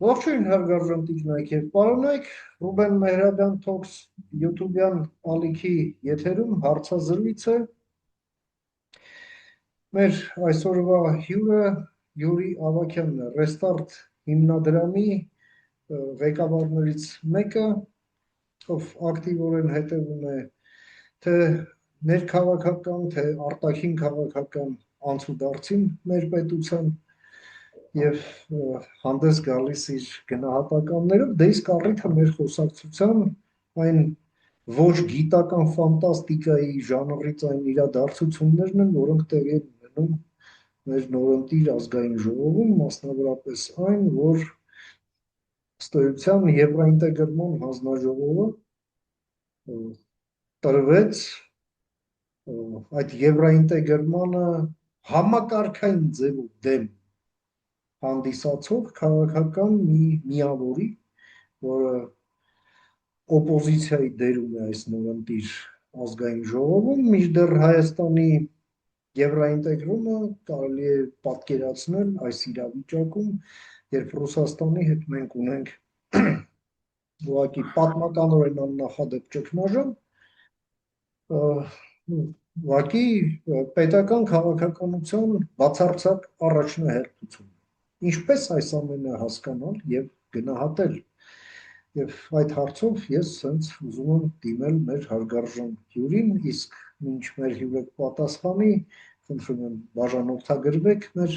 Ողջույն հարգարժան տիկնայք եւ պարոնայք, Ռուբեն Մեհրաբյան Talks YouTube-յան ալիքի եթերում հարցազրույց է։ Մեր այսօրվա հյուրը Յուրի Ավագյանն է, Restart հիմնադրամի ղեկավարներից մեկը, ով ակտիվորեն հետևում է թե ներքաղաքական, թե արտաքին քաղաքական անցուդարձին մեր պետության եւ հանդես գալիս իր գնահատականներով, դե իսկ առիթը մեր խոսակցության այն ոչ գիտական ֆանտաստիկայի ժանրից այն իրադարձություններն են, որոնք տեղի են ունենում մեր նորընտիր ազգային ժողովում, մասնավորապես այն, որ ըստ էության Եվրոինտեգրման հանձնաժողովը տրվեց այդ Եվրոինտեգրմանը համակարգային ձևով դեմ հանդիսացող քաղաքական մի միավորի, որը օպոզիցիայի դերում է այս նորընտիր ազգային ժողովում, մինչդեռ Հայաստանի եվրոինտեգրումը կարելի է պատկերացնել այս իրավիճակում, երբ Ռուսաստանի հետ մենք ունենք ուղղակի պատմականորեն աննախադեպ ճգնաժամ, ուղղակի պետական քաղաքականության բացարձակ առաջնահերթություն։ Ինչպես այս ամենը հասկանալ եւ գնահատել։ Եվ այդ հարցով ես հենց ուզում եմ դիմել մեր հարգարժան հյուրին, իսկ մինչ մեր հյուրը պատասխանի, խնդրում եմ բաժանորդագրվեք մեր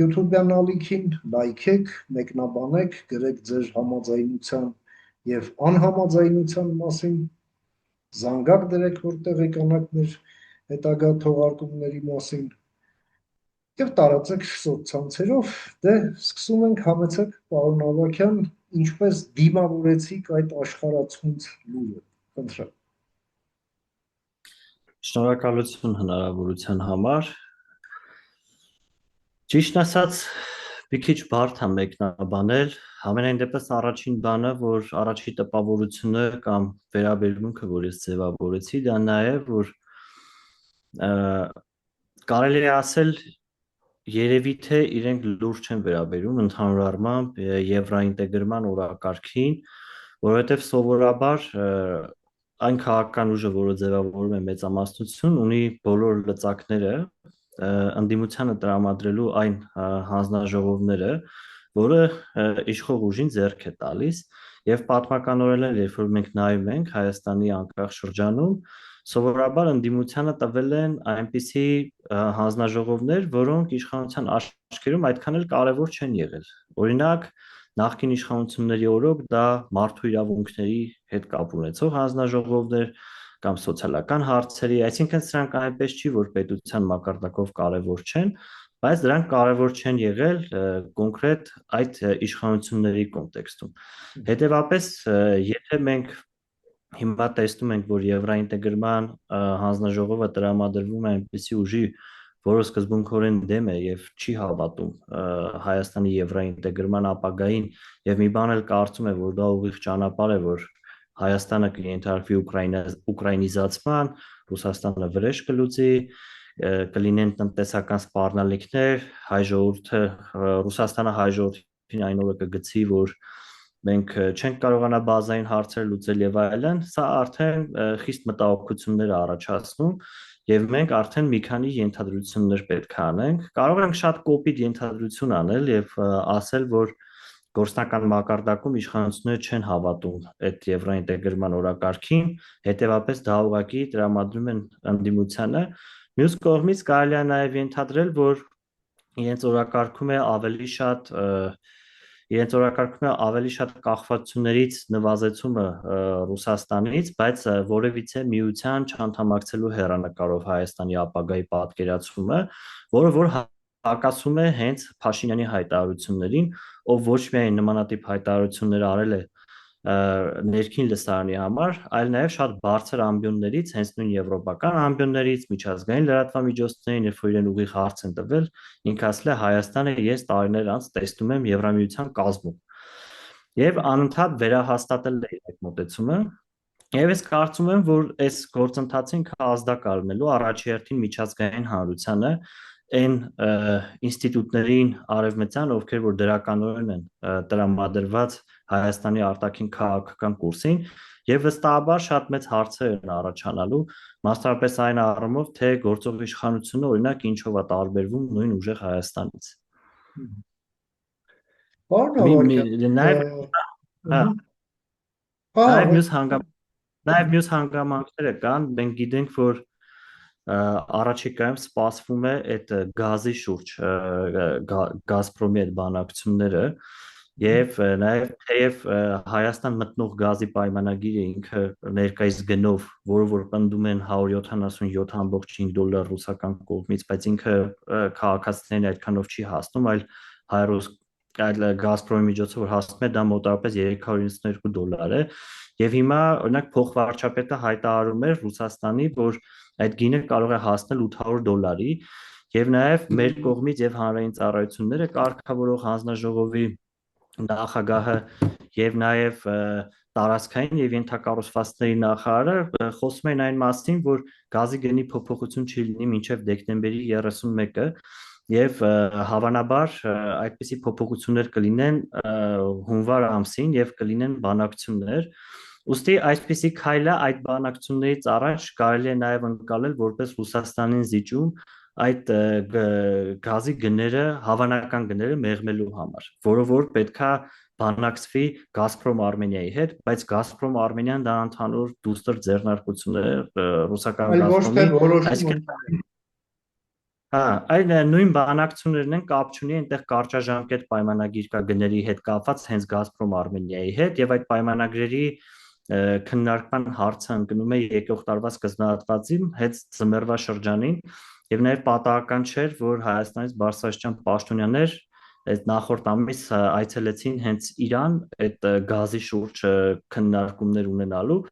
YouTube-յան ալիքին, լայքեք, մեկնաբանեք, գրեք ձեր համաձայնության եւ անհամաձայնության մասին, զանգակ դրեք, որ տեղեկանաք մեր հետագա թողարկումների մասին եւ տարածեք սոցցանցերով, դե սկսում ենք, համեցեք, պարոն Ավագյան, ինչպես դիմավորեցիք այդ աշխարհացունց լուրը, խնդրեմ։ Շնորհակալություն հնարավորության համար։ Ճիշտ ասած, մի քիչ բարդ է մեկնաբանել, համենայն դեպս առաջին բանը, որ առաջի տպավորությունը կամ վերաբերմունքը, որ ես ձևավորեցի, դա նա է, որ կարելի է ասել երևի թե իրենք լուրջ չեն վերաբերում ընդհանուր առմամբ եվրոինտեգրման օրակարգին, որովհետև սովորաբար այն քաղաքական ուժը, որը ձևավորում է մեծամասնություն, ունի բոլոր լծակները ընդդիմությանը տրամադրելու այն հանձնաժողովները, որը իշխող ուժին ձեռք է տալիս, եւ պատմականորեն երբ որ մենք նայում ենք Հայաստանի անկախ շրջանում, սովորաբար ընդդիմությանը տվել են այնպիսի հանձնաժողովներ, որոնք իշխանության աչքերում այդքան էլ կարևոր չեն եղել։ Օրինակ, նախկին իշխանությունների օրոք դա մարդու իրավունքների հետ կապ ունեցող հանձնաժողովներ կամ սոցիալական հարցերի, այսինքն սրանք այնպես չի, որ պետության մակարդակով կարևոր չեն, բայց դրանք կարևոր չեն եղել կոնկրետ այդ իշխանությունների կոնտեքստում։ Հետևաբար, եթե մենք հիմա տեսնում ենք, որ եվրոինտեգրման հանձնաժողովը տրամադրվում է այնպիսի ուժի, որը սկզբունքորեն դեմ է եւ չի հավատում Հայաստանի եվրոինտեգրման ապագային եւ մի բան էլ կարծում է, որ դա ուղիղ ճանապարհ է, որ Հայաստանը կընթարկվի ուկրաինիզացման, Ռուսաստանը վրեժ կլուծի, կլինեն տնտեսական սպառնալիքներ, հայ ժողովուրդը Ռուսաստանը հայ ժողովրդին այն օրը կգցի, որ մենք չենք կարողանա բազային հարցեր լուծել եւ այլն, սա արդեն խիստ մտահոգություններ է առաջացնում եւ մենք արդեն մի քանի ենթադրություններ պետք է անենք։ Կարող ենք շատ կոպիտ ենթադրություն անել եւ ասել, որ գործնական մակարդակում իշխանությունները չեն հավատում այդ եվրոինտեգրման օրակարգին, հետեւաբար դա ուղղակի տրամադրում են ընդդիմությանը։ Մյուս կողմից կարելի է նաեւ ենթադրել, որ իրենց օրակարգում է ավելի շատ կախվածություններից նվազեցումը Ռուսաստանից, բայց որևիցե միության չանդամակցելու հեռանկարով Հայաստանի ապագայի պատկերացումը, որը որ հակասում է հենց Փաշինյանի հայտարարություններին, ով ոչ միայն նմանատիպ հայտարարություններ արել է ներքին լսարանի համար, այլ նաև շատ բարձր ամբիոններից, հենց նույն եվրոպական ամբիոններից, միջազգային լրատվամիջոցներին, երբ որ իրեն ուղիղ հարց են տվել, ինքը ասել է Հայաստանը ես տարիներ անց տեսնում եմ Եվրամիության կազմում։ Եվ անընդհատ վերահաստատել է այդ մոտեցումը։ Եվ ես կարծում եմ, որ այս գործընթացին ազդակ առնելու առաջի հերթին միջազգային հանրությանը այն ինստիտուտներին արևմտյան, ովքեր որ դրականորեն են տրամադրված Հայաստանի արտաքին քաղաքական կուրսին, եւ վստահաբար շատ մեծ հարցեր են առաջանալու, մասնավորապես այն առումով, թե գործող իշխանությունը օրինակ ինչով է տարբերվում նույն ուժեղ Հայաստանից։ Պարոն Նաեւ Ավագյան, հա, հա, նաեւ մյուս հանգամանքները կան, մենք գիտենք, որ առաջիկայում սպասվում է այդ գազի շուրջ Գազպրոմի այդ բանակցությունները եւ նաեւ թեև Հայաստան մտնող գազի պայմանագիրը ինքը ներկայիս գնով, որը որ պնդում են $177.5 ռուսական կողմից, բայց ինքը քաղաքացիներին այդքանով չի հասնում, այլ Գազպրոմի միջոցով որ հասնում է դա մոտավորապես $392 է եւ հիմա օրինակ փոխվարչապետը հայտարարում էր Ռուսաստանի, որ այդ գինը կարող է հասնել $800 եւ նաեւ մեր կողմից եւ հանրային ծառայությունները կարգավորող հանձնաժողովի նախագահը եւ նաեւ տարածքային եւ ենթակառուցվածքների նախարարը խոսում են այն մասին, որ գազի գնի փոփոխություն չի լինի մինչեւ դեկտեմբերի 31-ը եւ հավանաբար այդպիսի փոփոխություններ կլինեն հունվար ամսին եւ կլինեն բանակցություններ ուստի այսպիսի քայլը այդ բանակցություններից առաջ կարելի է նաև ընկալել որպես Ռուսաստանին զիջում այդ գազի գները հավանական գները մեղմելու համար, որը որ պետքա բանակցվի Գազպրոմ Արմենիայի հետ, բայց Գազպրոմ Արմենիան դա ընդհանուր դուստր ձեռնարկություն է ռուսական այլ ոչ թե Գազպրոմի, որոշում այսինքն հա, այն նույն բանակցություններն են կապ չունի, այնտեղ կարճաժամկետ պայմանագիր կա գների հետ կապված հենց Գազպրոմ Արմենիայի հետ եւ այդ պայմանագրերի քննարկման հարցը ընկնում է եկող տարվա սկզբնահատվածին հետ ձմեռվա շրջանին եւ նաեւ պատահական չէր, որ Հայաստանից բարձրաստիճան պաշտոնյաներ այդ նախորդ ամիս այցելեցին հենց Իրան այդ գազի շուրջ քննարկումներ ունենալու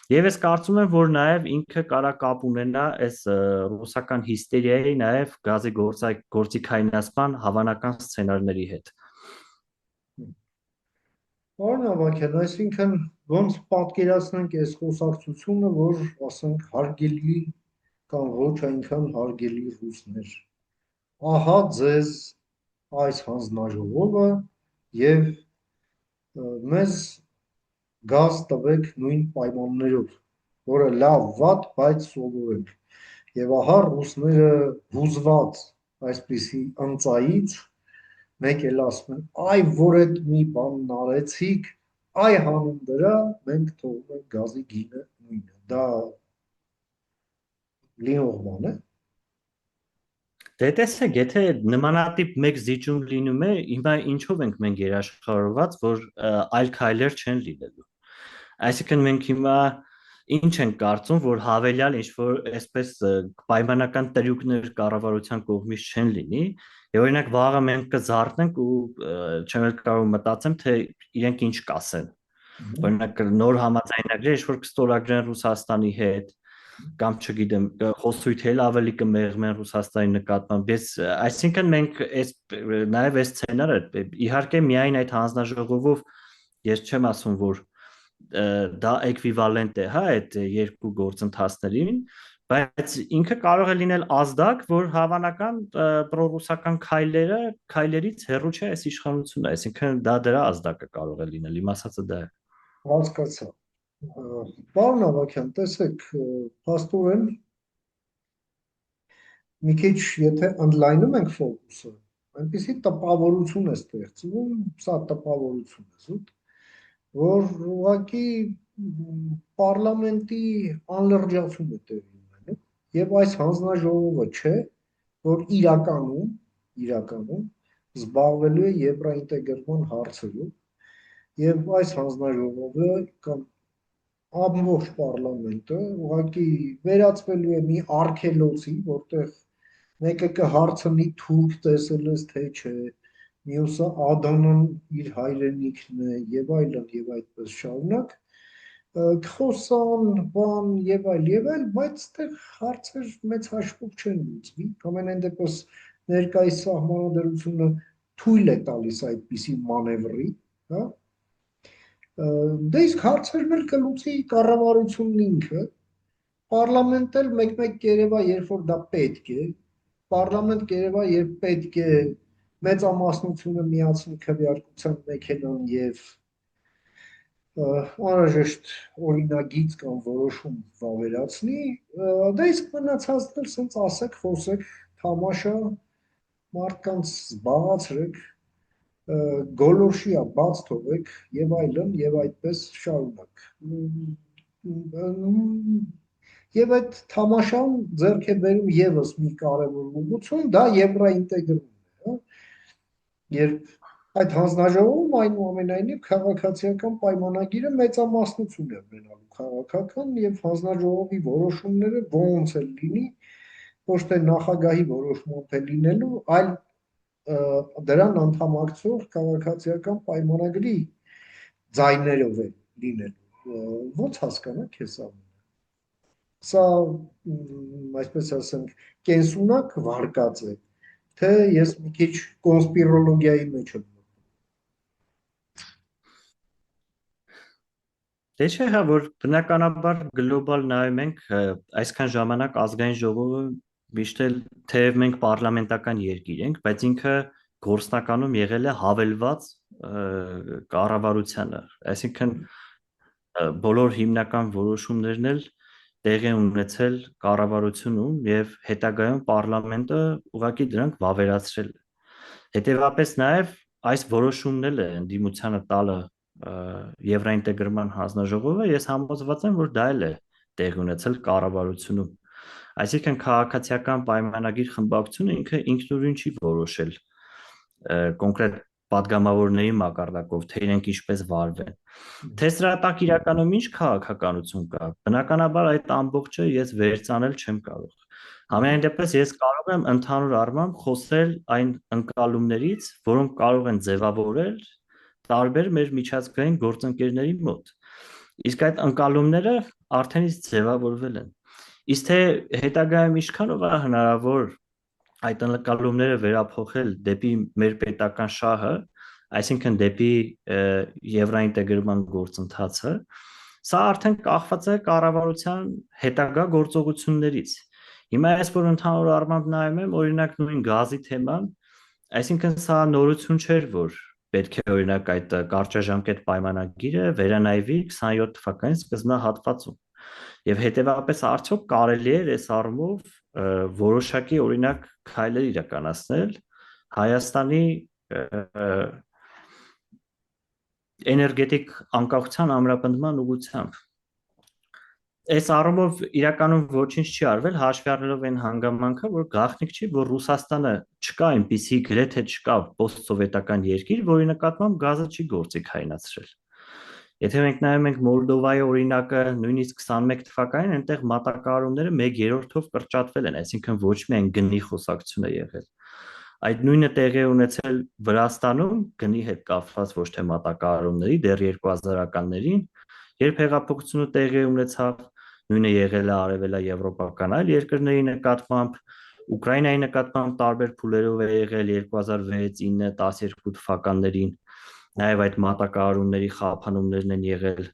Եվ ես կարծում եմ, որ նաև ինքը կարա կապ ունենա այս ռուսական հիստերիայի նաև գազի գործիքայնացման հավանական սցենարների հետ։ Պարոն Ավագյան, այսինքն ոնց պատկերացնենք այս խոսակցությունը, որ ասենք հարգելի կամ ոչ այնքան հարգելի ռուսներ։ Ահա ձեզ այս հանձնաժողովը եւ մեզ գազ տվեք նույն պայմաններով, որը լավ, վատ, բայց սովորենք։ Եվ ահա ռուսները հուզված այսպիսի ընծայից մեկ էլ ասում են, այ որ այդ մի բանն արեցիք, այ հանուն դրա մենք թողում ենք գազի գինը նույնը։ Դա լինող բան է։ Դե տեսեք, եթե նմանատիպ մեկ զիջում լինում է, հիմա ինչով ենք մենք երաշխավորված, որ այլ քայլեր չեն լինելու։ Այսինքն մենք հիմա ինչ ենք կարծում, որ հավելյալ ինչ որ այսպես պայմանական տրյուկներ կառավարության կողմից չեն լինի, եւ օրինակ վաղը մենք կզարթնենք ու չեմ էլ կարող մտածեմ, թե իրենք ինչ կասեն։ Օրինակ նոր համաձայնագրեր ինչ որ կստորագրեն Ռուսաստանի հետ, կամ չգիտեմ, խոսույթ էլ ավելի կմեղմեն Ռուսաստանի նկատմամբ։ Այսինքն մենք այս նաև այս սցենարը իհարկե միայն այդ հանձնաժողովով ես չեմ ասում, որ դա էկվիվալենտ է, հա, այդ երկու գործընթացներին, բայց ինքը կարող է լինել ազդակ, որ հավանական պրոռուսական քայլերից հեռու չէ այս իշխանությունը, այսինքն դա դրա ազդակը կարող է լինել, իմ ասածը դա է։ Հասկացա։ Պարոն Ավագյան, տեսեք, փաստորեն մի քիչ եթե ընդլայնում ենք ֆոկուսը, այնպեսի տպավորություն է ստեղծվում, սա տպավորություն է զուտ, որ ուղղակի պարլամենտի անլրջացում է տեղի ունենում եւ այս հանձնաժողովը չէ, որ իրականում զբաղվելու է եվրոինտեգրման հարցերով եւ այս հանձնաժողովը կամ ամբողջ պարլամենտը ուղղակի վերածվելու է մի արգելոցի, որտեղ մեկը կհարցնի թուրք տեսել ես թե չէ, մյուսը ԱԴՆ-ն իր հայրենիքն է եւ այլն, այդպես շարունակ խոսան, բան եւ այլ, բայց այդտեղ հարցեր մեծ հաշվով չեն լուծվի։ Ամենայն դեպս ներկայիս սահմանադրությունը թույլ է տալիս այդպիսի մանևրի, հա։ Դե իսկ հարցերն էլ կլուծի կառավարությունն ինքը, պարլամենտը մեկ-մեկ կերևա, երբ որ դա պետք է, Պարլամենտ կերևա, երբ պետք է մեծամասնությունը միացնի քվեարկության մեքենան եւ անհրաժեշտ օրինագիծ կամ որոշում վավերացնի, դա իսկ մնացածն էլ սենց ասեք, խոսեք, թամաշա, մարդկանց զբաղացրեք, գոլորշիա բաց թողեք եւ այլն եւ այդպես շարունակ։ Եվ այդ թամաշան ձեռք է բերում եւս մի կարևոր ուղղություն, դա եվրոինտեգրումն է, երբ այդ հանձնաժողովում այնուամենայնիվ քաղաքացիական պայմանագիրը մեծամասնություն է ունենալու քաղաքական եւ հանձնաժողովի որոշումները ոնց էլ լինի, ոչ թե նախագահի որոշումով է լինելու, այլ դրան անդամակցող քաղաքացիական պայմանագրի ձայներով է լինելու։ Ոնց հասկանաք ես ամեն։ Սա, այսպես ասենք, կենսունակ վարկած է, թե ես մի քիչ կոնսպիրոլոգիայի մեջ եմ։ Դե չէ, հա, որ բնականաբար գլոբալ նայում ենք, այսքան ժամանակ ազգային ժողովը միշտ էլ թեև մենք պարլամենտական երկիր ենք, բայց ինքը գործնականում եղել է հավելված կառավարությանը, այսինքն բոլոր հիմնական որոշումներն էլ տեղի են ունեցել կառավարությունում եւ հետագայում պարլամենտը ուղղակի դրանք վավերացրել է։ Հետևաբար նաև այս որոշումն էլ է ընդդիմությանը տալը Եվրոինտեգրման հանձնաժողովը, ես համոզված եմ, որ դա էլ է տեղի ունեցել կառավարությունում։ Այսինքն քաղաքացիական պայմանագիր խմբակցությունը ինքը ինքնուրույն չի որոշել կոնկրետ պատգամավորների մակարդակով, թե իրենք ինչպես վարվեն։ Թե սրա տակ իրականում ինչ քաղաքականություն կա, բնականաբար այդ ամբողջը ես վերցանել չեմ կարող։ Համենայն դեպս ես կարող եմ ընդհանուր առմամբ խոսել այն ընկալումներից, որոնք կարող են ձևավորել տարբեր մեր միջազգային գործընկերների մոտ։ Իսկ այդ ընկալումները արդեն իսկ ձևավորվել են։ Իսկ թե հետագայում ինչքանով է հնարավոր այդ ընկալումները վերափոխել դեպի մեր պետական շահը, այսինքն դեպի եվրոինտեգրման գործընթացը, սա արդեն կախված է կառավարության հետագա գործողություններից։ Հիմա ես որ ընդհանուր առմամբ նայում եմ, օրինակ նույն գազի թեման, այսինքն սա նորություն չէր, որ պետք է օրինակ այդ կարճաժամկետ պայմանագիրը վերանայվի 27 թվականի սկզբնահատվածում։ Եվ հետևաբար արդյոք կարելի է այս առումով որոշակի օրինակ քայլեր իրականացնել Հայաստանի էներգետիկ անկախության ամրապնդման ուղղությամբ։ Այս առումով իրականում ոչինչ չի արվել, հաշվի առնելով այն հանգամանքը, որ գաղտնիք չի, որ Ռուսաստանը չկա այնպիսի գրեթե չկա post-սովետական երկիր, որի նկատմամբ գազը չի գործիքայնացրել։ Եթե մենք նայում ենք Մոլդովայի օրինակը, նույնիսկ 21 թվականին այնտեղ մատակարարումները 1/3-ով կրճատվել են, այսինքն ոչ միայն գնի խոսակցություն է եղել։ Այդ նույնը տեղի է ունեցել Վրաստանում գնի հետ կապված ոչ թե մատակարարումների դեռ 2000-ականներին, երբ հեղափոխությունը տեղի ունեցավ, նույնը եղել է արևելաեվրոպական այլ երկրների նկատմամբ, Ուկրաինայի նկատմամբ տարբեր փուլերով է եղել 2006, 9, 12 թվականներին, նաև այդ մատակարարումների խափանումներն են եղել։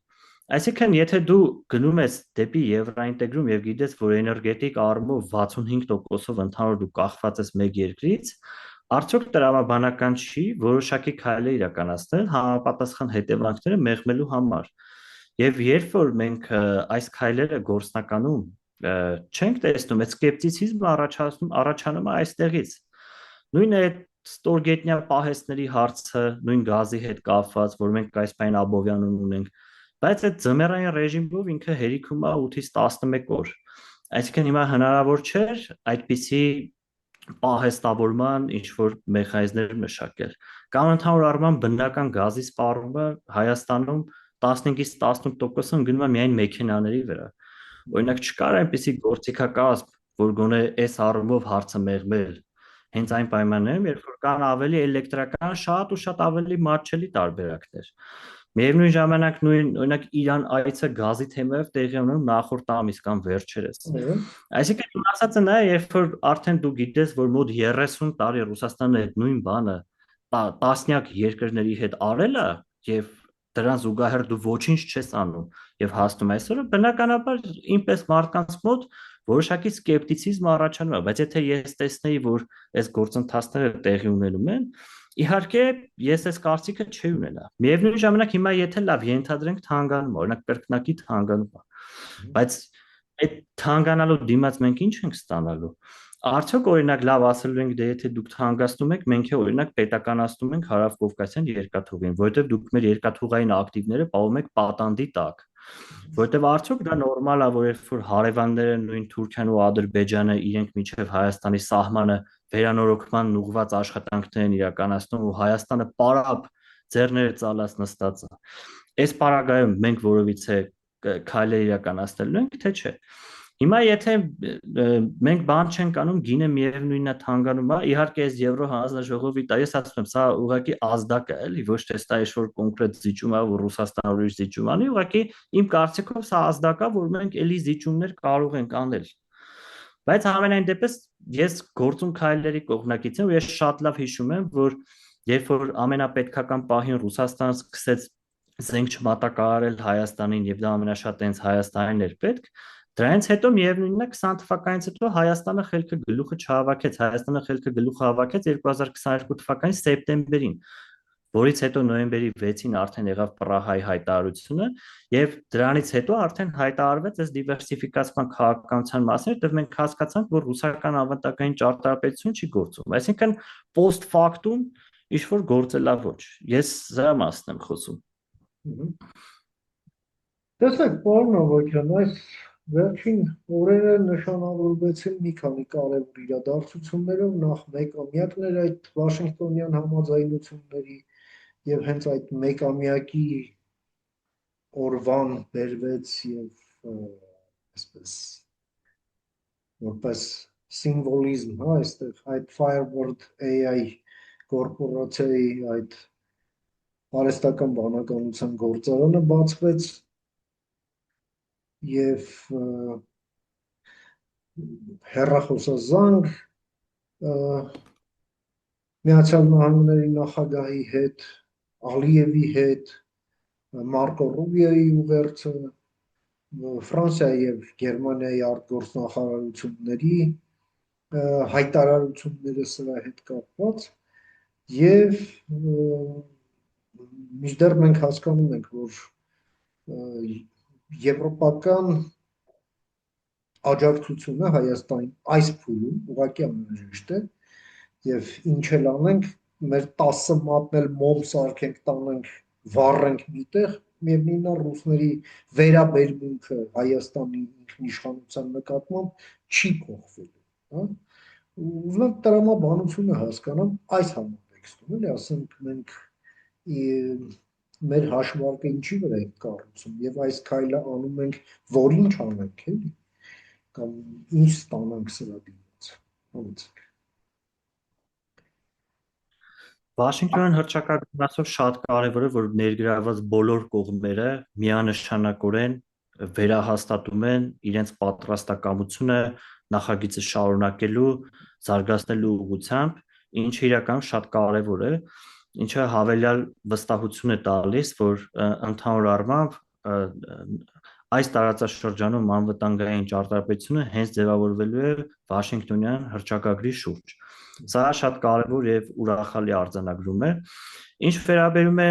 Այսինքն, եթե դու գնում ես դեպի եվրոինտեգրում եւ գիտես, որ էներգետիկ առումով 65%-ով ընդհանուր դու կախված ես մեկ երկրից, արդյոք տրամաբանական չի որոշակի քայլեր իրականացնել համապատասխան հետևանքները մեղմելու համար։ Եվ երբ որ մենք այս քայլերը գործնականում չենք տեսնում, այդ սկեպտիցիզմը առաջանում է այստեղից։ Նույն է ստորգետնյա պահեստների հարցը, նույն գազի հետ կապված, որ մենք այս պայն Աբովյանում ունենք, բայց այդ ձմեռային ռեժիմով ինքը հերիքում է 8-ից 11 օր։ Այսինքն հիմա հնարավոր չէր այդպիսի պահեստավորման ինչ որ մեխանիզմներ մշակել։ Կամ ընդհանուր առմամբ բնական գազի սպառումը Հայաստանում 15-ից 18%-ը գնում է միայն մեքենաների վրա։ Օրինակ չկար այնպիսի գործիքակազմ, որ գոնե այս առումով հարցը մեղմել հենց այն պայմաններում, երբ որ կան ավելի էլեկտրական շատ ու շատ ավելի մատչելի տարբերակներ։ Միևնույն ժամանակ նույն օրինակ Իրան այցը գազի թեմայով տեղի ունենում նախորդ ամիս կամ վերջերս։ Այսինքն ասածը նա է, երբ որ արդեն դու գիտես, որ մոտ 30 տարի Ռուսաստանը այդ նույն բանը տասնյակ երկրների հետ արել է եւ դրան զուգահեռ դու ոչինչ չես անում եւ հասնում այսօրը, բնականաբար ինպես մարդկանց մոտ որոշակի սկեպտիցիզմ առաջանում է, բայց եթե ես տեսնեի, որ այս գործընթացները տեղի ունենում են, իհարկե ես այս կարծիքը չի ունենա։ Միևնույն ժամանակ հիմա եթե լավ ենթադրենք թանգանում, օրինակ կրկնակի թանգանում, բայց այդ թանկանալու դիմաց մենք ինչ ենք ստանալու։ Արդյոք օրինակ լավ ասելու ենք, դե եթե դուք թանկացնում եք, մենք է օրինակ պետականացնում ենք Հարավ-Կովկասյան երկաթուղին, որովհետև դուք մեր երկաթուղային ակտիվները պահում եք պատանդի տակ։ Որովհետև արդյոք դա նորմալ է, որ երբ որ հարևանները նույն Թուրքիան ու Ադրբեջանը իրենք միջև Հայաստանի սահմանը վերանորոգման ուղղված աշխատանքներ են իրականացնում ու Հայաստանը պարապ ձեռները ծալած նստած է։ Այս պարագայում մենք որովիցե քայլեր իրականացնելու ենք, թե չէ։ Հիմա եթե մենք բան չենք անում, գինը միևնույնն է թանգանում է, իհարկե այս Եվրո հանձնաժողովի դա ես ասում եմ, սա ուղղակի ազդակ է, էլի, ոչ թե սա ինչ-որ կոնկրետ զիջում է, որ Ռուսաստանը ուրիշ զիջում անի, ուղղակի իմ կարծիքով սա ազդակ է, որ մենք էլի զիջումներ կարող ենք անել։ Բայց համենայն դեպս ես գործուն քայլերի կողմնակից եմ ու ես շատ լավ հիշում եմ, որ երբ որ ամենապետքական պահին Ռուսաստանը սկսեց զենք չմատակարարել Հայաստանին եւ դա ամենաշատ հենց Հայաստանին էր պետք, դրանից հետո միևնույնն է 20 թվականից հետո Հայաստանը խելքը գլուխը չհավաքեց, Հայաստանը խելքը գլուխը հավաքեց 2022 թվականի սեպտեմբերին, որից հետո նոյեմբերի 6-ին արդեն եղավ Պրահայի հայտարարությունը եւ դրանից հետո արդեն հայտարարվեց այս դիվերսիֆիկացման քաղաքականության մասին, որտեղ մենք հասկացանք, որ ռուսական անվտանգային ճարտարապետություն չի գործում, այսինքն post factum ինչ որ գործելավոճ։ Ես սրա մասն եմ խոսում։ Տեսեք, պարոն Ավագյան, այս վերջին օրերը նշանավորվեցին մի քանի կարևոր իրադարձություններով, նախ մեկամյակն էր այդ Վաշինգտոնյան համաձայնությունների եւ հենց այդ մեկամյակի օրվան բերվեց եւ այսպես որպես սիմվոլիզմ, հա, այստեղ այդ Firebird AI կորպորացիայի այդ արհեստական բանականության գործարանը բացվեց եւ հեռախոսազանգ Միացյալ Նահանգների նախագահի հետ, Ալիևի հետ, Մարկո Ռուբիոյի ուղերձը, Ֆրանսիայի եւ Գերմանիայի արտգործնախարարությունների հայտարարությունները սրա հետ կապված եւ մինչդեռ մենք հասկանում ենք, որ եվրոպական աջակցությունը Հայաստանին այս փուլում ուղղակի անհրաժեշտ է եւ ինչ էլ անենք, մեր 10 մատն էլ մոմ սարքենք, տանենք, վառենք միտեղ, միևնույնն է ռուսների վերաբերմունքը Հայաստանի ինքնիշխանության նկատմամբ չի փոխվելու, հա։ Ուզում եմ տրամաբանությունը հասկանամ այս համատեքստում, էլի ասենք մենք մեր հաշվարկը ինչի վրա ենք կառուցում եւ այս քայլը անում ենք, որ ինչ անենք, էլի, կամ ինչ ստանանք սրա դիմաց, համեցեք։ Վաշինգտոնյան հռչակագրով շատ կարևոր է, որ ներգրաված բոլոր կողմերը միանշանակորեն վերահաստատում են իրենց պատրաստակամությունը նախագիծը շարունակելու, զարգացնելու ուղղությամբ, ինչը իրականում շատ կարևոր է, ինչը հավելյալ վստահություն է տալիս, որ ընդհանուր առմամբ այս տարածաշրջանում անվտանգային ճարտարապետությունը հենց ձևավորվելու է Վաշինգտոնյան հռչակագրի շուրջ։ Սա շատ կարևոր եւ ուրախալի արձանագրում է։ Ինչ վերաբերում է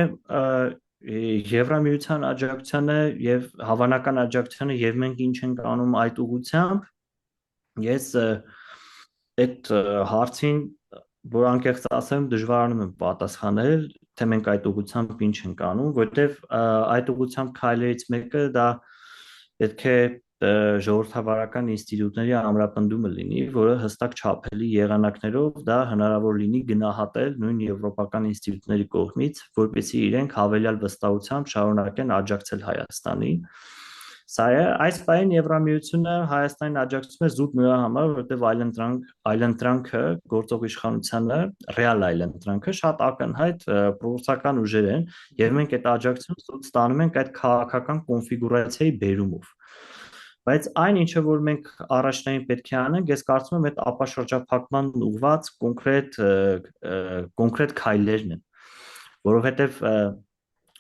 Եվրամիության աջակցությանը եւ հավանական աջակցությանը եւ մենք ինչ ենք անում այդ ուղղությամբ, ես այդ հարցին, որ անկեղծ ասեմ, դժվարանում եմ պատասխանել, թե մենք այդ ուղղությամբ ինչ ենք անում, որտեվ այդ ուղղությամբ քայլերից մեկը դա պետք է ժողովրդավարական ինստիտուտների ամրապնդումը լինի, որը հստակ չափելի եղանակներով դա հնարավոր լինի գնահատել նույն եվրոպական ինստիտուտների կողմից, որպեսզի իրենք հավելյալ վստահությամբ շարունակեն աջակցել Հայաստանին։ Սա է, այս պահին Եվրամիությունը Հայաստանին աջակցում է զուտ նրա համար, որովհետև այլընտրանքը գործող իշխանությանը, ռեալ այլընտրանքը շատ ակնհայտ պրոռուսական ուժեր են, եւ մենք այդ աջակցությունը զուտ ստանում ենք այդ քաղաքական կոնֆիգուրացիայի բերումով։ Բայց այն ինչը որ մենք առաջնային պետք է անենք, ես կարծում եմ այդ ապաշրջափակման ուղղված կոնկրետ քայլերն են, որովհետև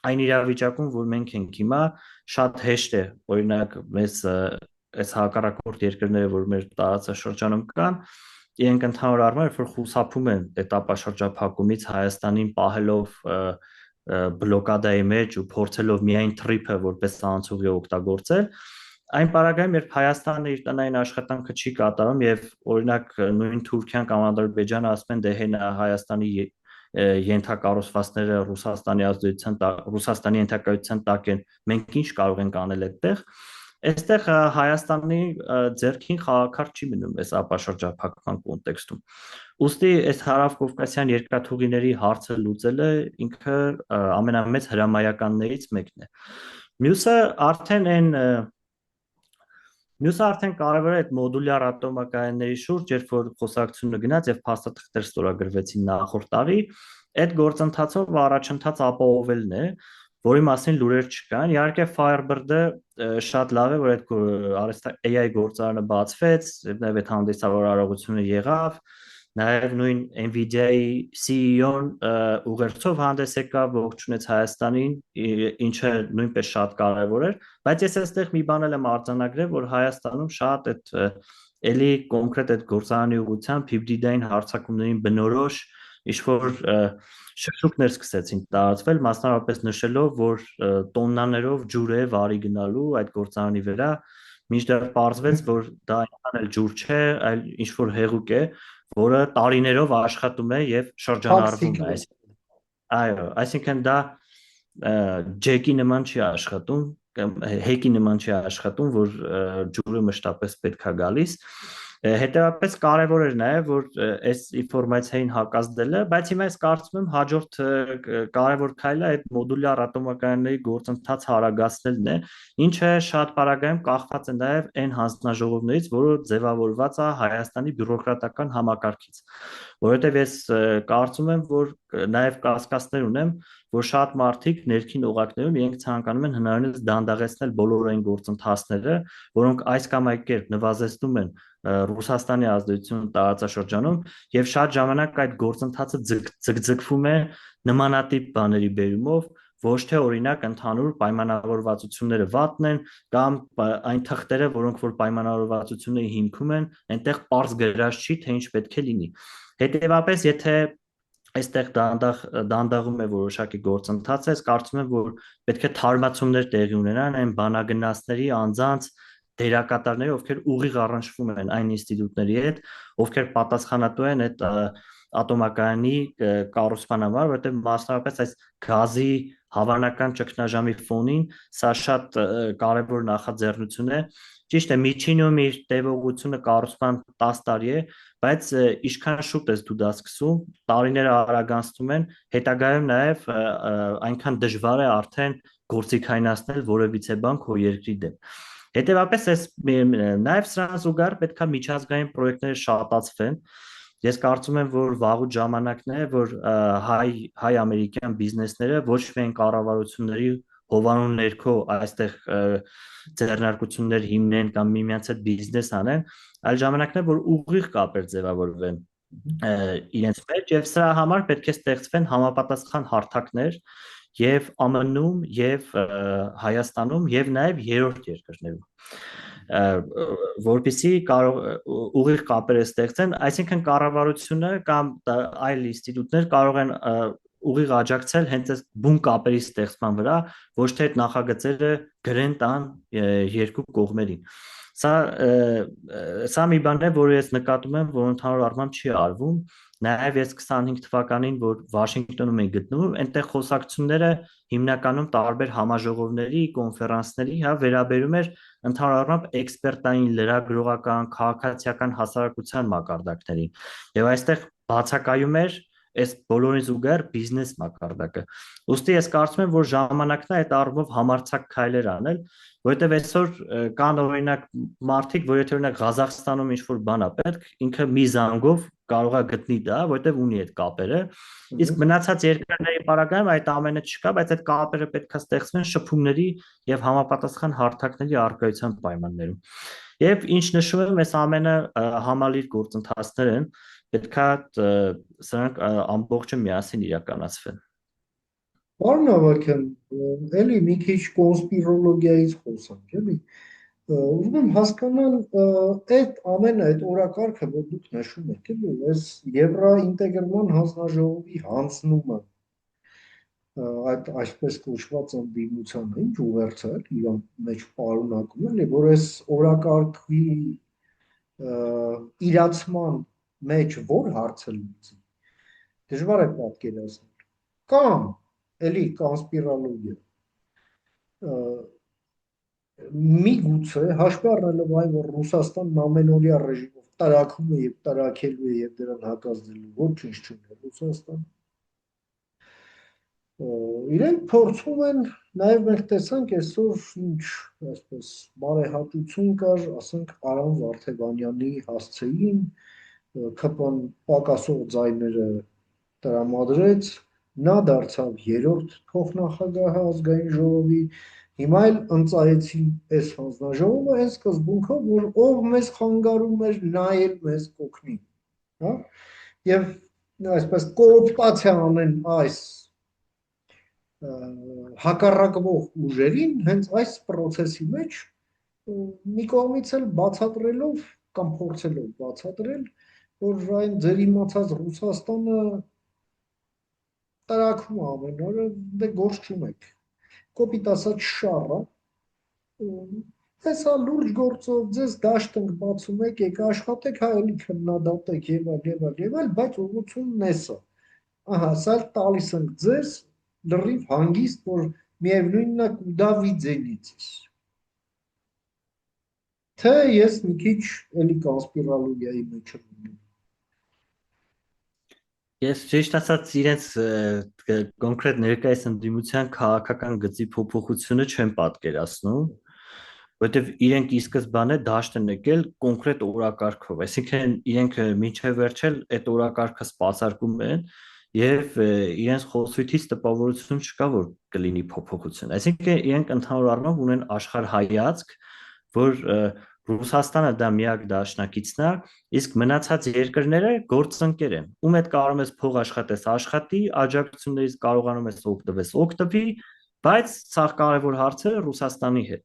այն իրավիճակում, որ մենք ենք հիմա, շատ հեշտ է, օրինակ, մեզ այս հակառակորդ երկրները, որ մեր տարածաշրջանում կան, իրենք ընդհանուր առմամբ որ խուսափում են этаպաշրջափակումից Հայաստանին պահելով բլոկադայի մեջ ու փորձելով միայն թրիփը որպես անցուղի օգտագործել, այն պարագայում, երբ Հայաստանը իր տնային աշխատանքը չի կատարում եւ օրինակ նույն Թուրքիան կամ Ադրբեջանը ասում են դե հենա Հայաստանի ենթակառուցվածքները Ռուսաստանի ենթակայության տակ են, մենք ինչ կարող ենք անել այդտեղ, այստեղ Հայաստանի ձեռքին խաղաքարտ չի մնում այս ապաշրջափակման կոնտեքստում։ Ուստի այս հարավկովկասյան երկաթուղիների հարցը լուծելը ինքը ամենամեծ հրամայականներից մեկն է։ Մյուսը արդեն կարևոր է այդ մոդուլյար ատոմակայանների շուրջ, երբ որ խոսակցությունը գնաց եւ փաստաթղթեր ստորագրվեցին նախորդ տարի, այդ գործընթացով առաջընթաց ապահովելն է, որի մասին լուրեր չկան։ Իհարկե Firebird-ը շատ լավ է, որ այդ AI գործարանը բացվեց, նաեւ այդ հանդիսավոր արարողությունը եղավ, նաեւ նույն Nvidia-ի CEO-ն ուղերձով հանդես եկավ, ողջունեց Հայաստանին, ինչը նույնպես շատ կարևոր էր, բայց ես այստեղ մի բան եմ արձանագրել, որ Հայաստանում շատ այդ էլի կոնկրետ այդ գործարանի ուղղությամբ հիբրիդային հարձակումներին բնորոշ ինչ-որ շշուկներ սկսեցին տարածվել, մասնավորապես նշելով, որ տոննաներով ջուր է վարի գնալու այդ գործարանի վրա, մինչդեռ պարզվեց, որ դա այնքան էլ ջուր չէ, այլ ինչ-որ հեղուկ է, որը տարիներով աշխատում է եւ շրջանառվում է։ Այո, այսինքն դա ջեկի նման չի աշխատում, հեկի նման չի աշխատում, որ ջուրը մշտապես պետք է գալիս։ Հետևաբար կարևոր էր նաև որ այս ինֆորմացիային հակազդելը, բայց հիմա ես կարծում եմ հաջորդ կարևոր քայլը այդ մոդուլյար ատոմակայանների գործընթաց հարագացնելն է, ինչը շատ պարագայում կախված է նաև այն հանձնաժողովներից, որը ձևավորված է Հայաստանի բյուրոկրատական համակարգից, որովհետև ես կարծում եմ, որ նաև կասկածներ ունեմ, որ շատ մարդիկ ներքին օղակներում իրենք ցանկանում են հնարավորինս դանդաղեցնել բոլոր այն գործընթացները, որոնք այս կամ այլ կերպ նվազեցնում են Ռուսաստանի ազդեցությունը տարածաշրջանում եւ շատ ժամանակ այդ գործընթացը ձգձգվում է նմանատիպ բաների բերումով, ոչ թե օրինակ ընդհանուր պայմանավորվածությունները վատն են կամ այն թղթերը, որոնք որ պայմանավորվածությունների հիմքում են, այնտեղ པարզ գրած չի, թե ինչ պետք է լինի։ Հետևաբար, եթե այստեղ դանդաղում է որոշակի գործընթաց, ես կարծում եմ, որ պետք է թարմացումներ տեղի ունենան այն բանագնացների անձանց դերակատարները, ովքեր ուղիղ առնչվում են այն ինստիտուտների հետ, ովքեր պատասխանատու են այդ ատոմակայանի կառուցման համար, որովհետև մասնավորապես այս գազի հավանական ճգնաժամի ֆոնին սա շատ կարևոր նախաձեռնություն է։ Ճիշտ է, միջինում իր տևողությունը կառուցման 10 տարի է, բայց ինչքան շուտ ես դու դա սկսում, տարիները արագանցվում են, հետագայում նաև այնքան դժվար է արդեն գործիքայնացնել որևիցե բան քո երկրի դեմ։ Հետևաբար, նաև սրան զուգահեռ պետք է միջազգային պրոյեկտները շատացվեն։ Ես կարծում եմ, որ վաղուց ժամանակն է, որ հայ-ամերիկյան բիզնեսները ոչ միայն կառավարությունների հովանու ներքո այստեղ ձեռնարկություններ հիմնեն կամ միմյանց հետ բիզնես անեն, այլ ժամանակն է, որ ուղիղ կապեր ձևավորվեն իրենց մեջ եւ սրա համար պետք է ստեղծվեն համապատասխան հարթակներ եւ ԱՄՆ-ում եւ Հայաստանում եւ նաեւ երրորդ երկրներում, որպեսզի ուղիղ կապեր ստեղծեն, այսինքն կառավարությունը կամ այլ ինստիտուտներ կարող են ուղիղ աջակցել հենց այս բուն կապերի ստեղծման վրա, ոչ թե այդ նախագծերը գրեն տան երկու կողմերին։ Սա մի բան է, որը ես նկատում եմ, որ ընդհանուր առմամբ չի արվում, նաև ես 25 թվականին, որ Վաշինգտոնում էի գտնվում, այնտեղ խոսակցությունները հիմնականում տարբեր համաժողովների, կոնֆերանսների, վերաբերում էր ընդհանուր առմամբ էքսպերտային, լրագրողական, քաղաքացիական հասարակության մակարդակներին։ Եվ այստեղ բացակայում էր այս բոլորին զուգահեռ բիզնես մակարդակը։ Ուստի ես կարծում եմ, որ ժամանակն է այդ առումով համարձակ քայլեր անել, որովհետև այսօր կան օրինակ մարդիկ, որ եթե օրինակ Ղազախստանում ինչ-որ բան է պետք, ինքը մի զանգով կարող է գտնի դա, որովհետև ունի այդ կապերը, իսկ մնացած երկրների պարագայում այդ ամենը չկա, բայց այդ կապերը պետք է ստեղծվեն շփումների եւ համապատասխան հարթակների առկայության պայմաններում։ Եվ ինչ նշում եմ, այս ամենը համալիր գործընթացներ են, պետք է սրանք ամբողջը միասին իրականացվեն։ Պարոն Ավագյան, էլի մի քիչ կոնսպիրոլոգիայից խոսանք, էլի։ ուզում եմ հասկանալ այդ ամենը, այդ օրակարգը, որ դուք նշում եք, էլի, այս Եվրաինտեգրման հանձնաժողովի հանձնումը, այդ այսպես կոչված ընդդիմությանը, ինչ ուղերձ է իր մեջ պարունակում, էլի, որ այս օրակարգի իրացման մեջ որ հարցը լուծի, դժվար է պատկերացնել։ Կամ էլի կոնսպիրոլոգիա, միգուցե հաշվի առնելով այն, որ Ռուսաստանն ամենօրյա ռեժիմով տարաքում է եւ տարաքելու է եւ դրան հակազդելու ոչինչ չունի Ռուսաստանը, իրենք փորձում են, նաեւ մենք տեսանք այսօր ինչ, այսպես բարեհաճություն կար, ասենք Արամ Վարդևանյանի հասցեին, ԿՊ-ն պակասող ձայները տրամադրեց, նա դարձավ երրորդ փոխնախագահը ազգային ժողովի, հիմա էլ ընծայեցին այս հանձնաժողովը այն սկզբունքով, որ ով մեզ խանգարում էր, նա էլ մեզ կօգնի, հա, եւ այսպես կոոպտացիա անեն այս հակառակվող ուժերին հենց այս process-ի մեջ մի կողմից էլ բացատրելով կամ փորձելով բացատրել, որ այն ձեր իմացած Ռուսաստանը տարաքում է ամեն օրը, դե գործ չունեք։ Կոպիտ ասած շառը, հեսա լուրջ գործով ձեզ դաշտ ենք բացում եք աշխատեք, հա էլի քննադատեք եւ այլ եւ այլ եւ այլ, բայց ուղղությունն է սա։ Ահա, սա տալիս ենք ձեզ լրիվ հանգիստ, որ միևնույնն է կուդավի ձենիցս։ Թե ես մի քիչ էլի կոնսպիրոլոգիայի մեջ եմ։ Ես ճիշտ ասած իրենց կոնկրետ ներկայիս ընդդիմության քաղաքական գծի փոփոխությունը չեմ պատկերացնում, որովհետև իրենք ի սկզբանե դաշտ են եկել կոնկրետ օրակարգով, այսինքն իրենք մինչև վերջել այդ օրակարգը սպասարկում են եւ իրենց խոսույթից տպավորություն չկա, որ կլինի փոփոխություն։ Այսինքն իրենք ընդհանուր առմամբ ունեն աշխարհայացք, որ Ռուսաստանը դա միակ դաշնակիցն է, իսկ մնացած երկրները գործընկեր են։ Ում հետ կարում ես փող աշխատես, աշխատի, աջակցություններից կարողանում ես օգտվես, օգտվի, բայց սա կարևոր հարցերը Ռուսաստանի հետ։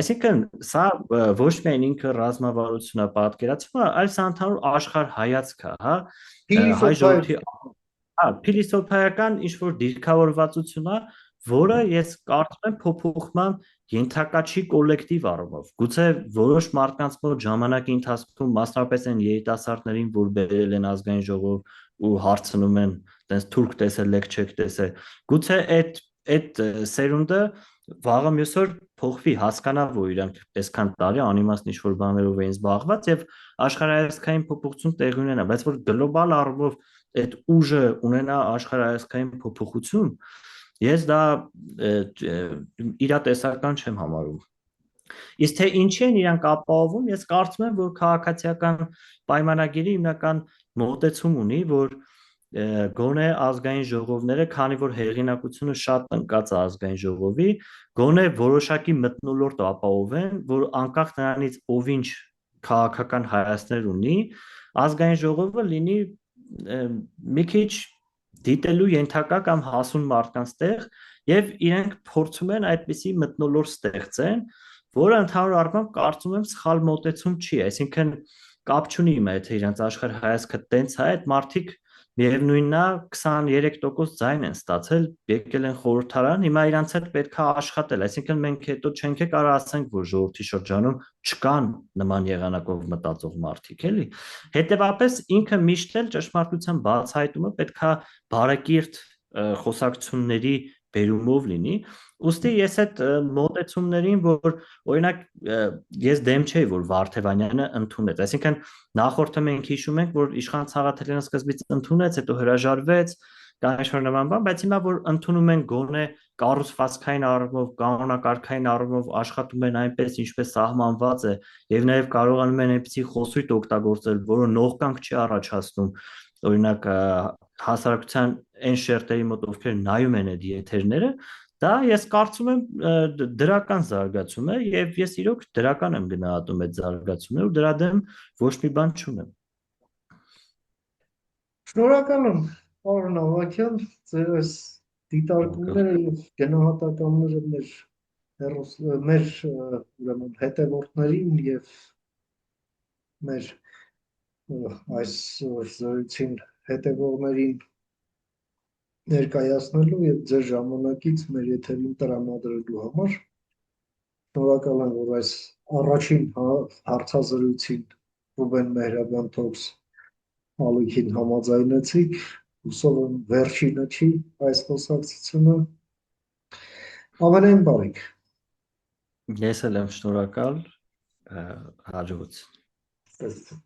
Այսինքն սա ոչ միայն ինքը ռազմավարություն է պատկերացումը, այլ սա ընդհանուր աշխարհայացք է, հա, հայ ժողովրդի փիլիսոփայական ինչ որ դիրքավորվածություն է, որը ես կարծում եմ փոփոխման ենթակա չի կոլեկտիվ առումով։ Գուցե որոշ մարդկանց մոտ ժամանակի ընթացքում մասնավորապես այն երիտասարդներին, որ բերել են ազգային ժողով ու հարցնում են, տես թուրք տեսել եք, չեք տեսել, գուցե այդ սերունդը վաղը մյուս օր փոխվի, հասկանա, որ իրանք այսքան տարի անիմաստ ինչ որ բաներով էին զբաղված եւ աշխարհայացքային փոփոխություն տեղի ունենա, բայց որ գլոբալ առումով այդ ուժը ունենա աշխարհայացքային փոփոխություն, ես դա իրատեսական չեմ համարում։ Իսկ թե ինչի են իրանք ապահովում, ես կարծում եմ, որ քաղաքացիական պայմանագիրը հիմնական մոտեցում ունի, որ գոնե ազգային ժողովները, քանի որ հեղինակությունը շատ ընկած է ազգային ժողովի, գոնե որոշակի մթնոլորտ ապահովեն, որ անկախ նրանից ով ինչ քաղաքական հայացքներ ունի, ազգային ժողովը լինի մի քիչ դիտելու ենթակա կամ հասուն մարդկանց տեղ եւ իրենք փորձում են այդպիսի մթնոլորտ ստեղծեն, որը ընդհանուր առմամբ կարծում եմ սխալ մոտեցում չի, այսինքն կապ չունի իմ հետ, թե իրենց աշխարհայացքը տենց է, այդ մարդիկ միևնույնն է 23% ձայն են ստացել, եկել են խորհրդարան, հիմա իրանց հետ պետք է աշխատել, այսինքն մենք հետո չենք կարող ասենք, որ ժողովրդի շրջանում չկան նման եղանակով մտածող մարդիկ, էլի։ Հետևաբար ինքը միշտ էլ ճշմարտության բացահայտումը պետք է բարեկիրթ խոսակցությունների բերումով լինի, ուստի ես այդ մոտեցումներին, որ օրինակ ես դեմ չէի, որ Վարդևանյանը ընդունեց, այսինքն նախորդը մենք հիշում ենք, որ Իշխան Սաղաթելյանը սկզբից ընդունեց, հետո հրաժարվեց, կա ինչ-որ նման բան, բայց հիմա որ ընդունում են գոնե կառուցվածքային առումով, կանոնակարգային առումով աշխատում են այնպես, ինչպես սահմանված է, եւ նաեւ կարողանում են այնպիսի խոսույթ օգտագործել, որը նողկանք չի առաջացնում, օրինակ հասարակության այն շերտերի մոտ, ովքեր նայում են այդ եթերները, դա ես կարծում եմ դրական զարգացում է եւ ես իրոք դրական եմ գնահատում այդ զարգացումները ու դրա դեմ ոչ մի բան չունեմ։ Շնորհակալ եմ, պարոն Ավագյան, ձեր այս դիտարկումները եւ գնահատականները մեր մեր ուրեմն հետևորդներին եւ մեր այս զրույցին հետևողներին ներկայացնելու եւ ձեր ժամանակից մեր եթերին տրամադրելու համար։ Շնորհակալ եմ, որ այս առաջին հարցազրույցին Ռուբեն Մեհրաբյան Talks ալիքին համաձայնեցիք, հուսով եմ վերջինը չի այս խոսակցությունը։ Ամենայն բարիք։ Ես էլ եմ շնորհակալ, հաջողություն։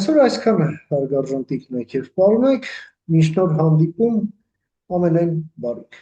Այսօր այսքանը հարգարժան տիկնոջ եւ պարոնայք, մինչ նոր հանդիպում ամենայն բարիք։